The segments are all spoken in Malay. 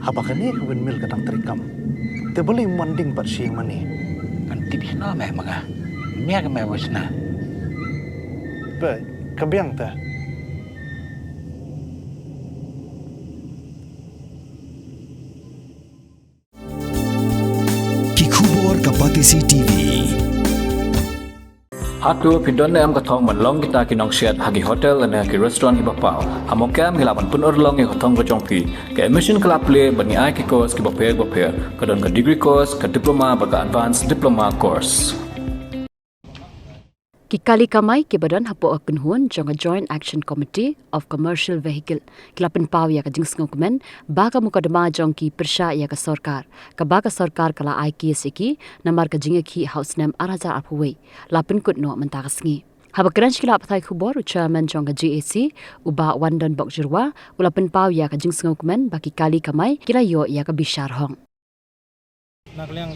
Habakan ni windmill kadang terikam. Te boleh manding pat siang mani. Kan tipis no meh mga. Mia ke meh wasna. Be, kabiang ta. Kikubor Kapatisi TV. Hatu pindon am katong manlong kita kinong siat hagi hotel dan hagi restoran ibapau. Hamokam hilapan pun orlong yang katong kejongpi. Ke emission kelap play bani ai ki course ki bapel kadon ke degree course ke diploma baga advanced diploma course. Kikali kamai ke badan hapo akunhun jong Joint Action Committee of Commercial Vehicle kilapan pau ya ka jing ngokumen baga mukadama jong ki persya ya ka sarkar kala ai ki siki namar ka jinga ki house name araja aphuwe lapin kut no mentakas ngi haba kranch kila pathai khubor chairman jong GAC uba wandan bokjirwa ulapin pau ya ka jing ngokumen baki kali kamai kila yo ya ka bishar hong Nagliang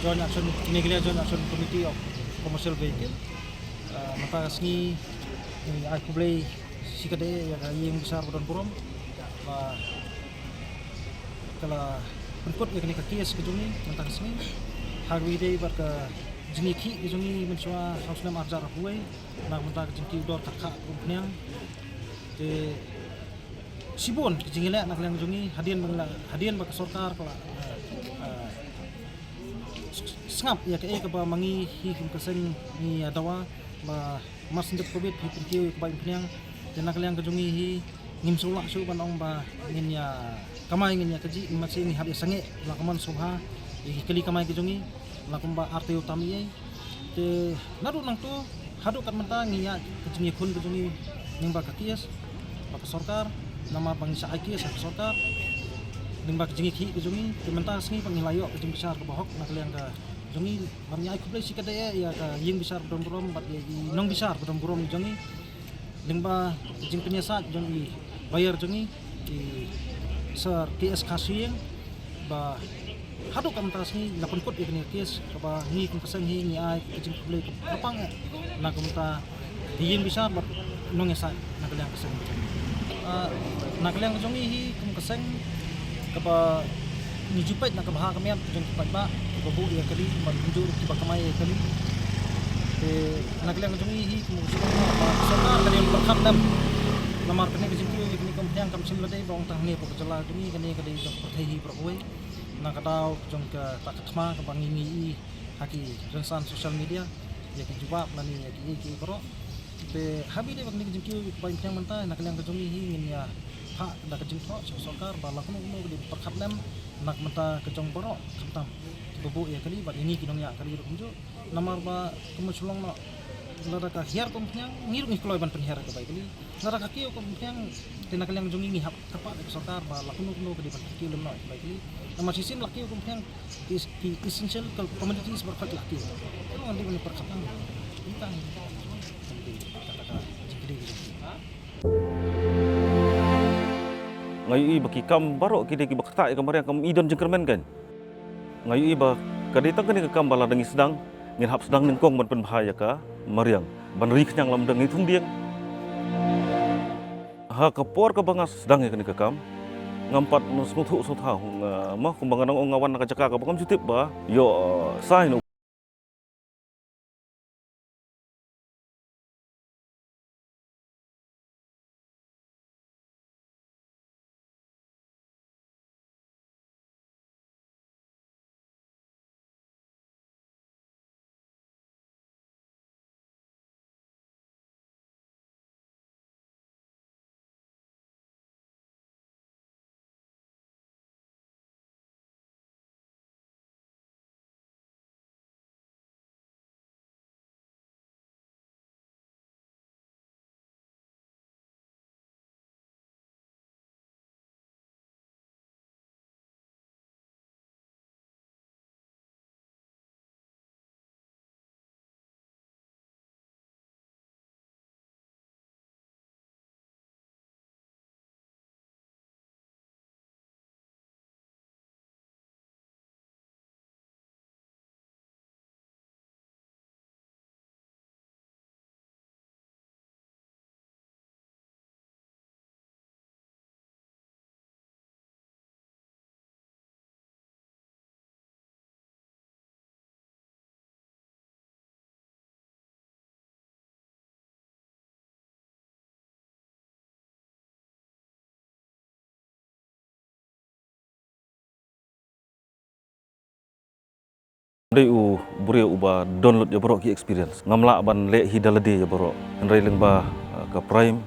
Joint Action Committee of Commercial Vehicle matakas ni ay kublay sikade ya yung besar bodon purom kala penkut ya kini kakiyas kejungi matakas ni hagwi day barka jiniki kejungi mensua house nam arjar huwe nak matakas jinki dor kakak kumpniang de sibon kejingile nagliang jungi hadian baka sorkar kala sngap ya ke ba mangi hi kum kaseng ni adawa ba mas ndep covid hi pintiu ke ba impniang tenak liang kejungi hi ngim sulak su banong ba ngin ya kamai ngin ya keji masih ni habis sange lakaman subha hi kali kamai kejungi lakum ba arte utami ye te nadu nang tu hadu kat menta ngi ya kejungi kun kejungi ning ba kakiyas ba sorkar nama bangsa akiyas sorkar ning ba kejungi ki kejungi kementa sengi pangilayo kejungi besar ke bahok nak liang ka jongi marnya aku play sikade ya ka ying besar bodom bat ye nong besar bodom jongi lingba jing penyesat jongi bayar jongi di ser KS kasing ba hadu kam tasni lapun kot ikni KS ba ni kum kasang hi ni ai jing play kapang na kum ta ying besar bat nong esat nak liang kasang nak liang jongi hi kum kasang kapa ni jupait nak bahag kami jeng cepat ba babu ya kali menunjuk tiba kamai kali nak liang jongi hi kemudian sonar kali berkham dam namar kini kejengki kini kemudian kam sim ladai bong tang ni pok jala kini kali jong perthehi prokoi nak kadau jong ke tak khma ke bangingi haki rensan sosial media ya ki jawab nani ya ki pro te habi de kini kejengki paling yang mentah nak liang jongi hi ngin ya hak dak kejengki sokar bala kuno di perkham dam nak menta kejong borok kentam bubu ya kali bat ini kinong ya kali kunju namar ba kemusulong no lara ka hiar kompnyang ngirung ikloy ban penhiar ka bai kali lara ka kiyo kompnyang tina kali yang jongi ngihap tepat ke sokar ba lakunu ke di ban kiyo lemno bai kali nama sisin laki kompnyang is essential commodities berfak laki itu andi ban perkatan intang kata jikri ngayu baki kam barok kide ki bakta ka mariang kam idon jengkermen kan ngayu ba kaditang kani ka kam bala dangi sedang ngin hap sedang ningkong ban pen bahaya ka mariang ban ri knyang lam dang itung dieng ha kapor ka bangas sedang kani ka kam ngampat no smuthu sutha mah kumbangan ong ngawan ka jaka ka bakam jutip ba yo sai no Dei buri uba download ya borok ki experience. Ngamla ban le hidalade ya borok. Nrai leng ba ka prime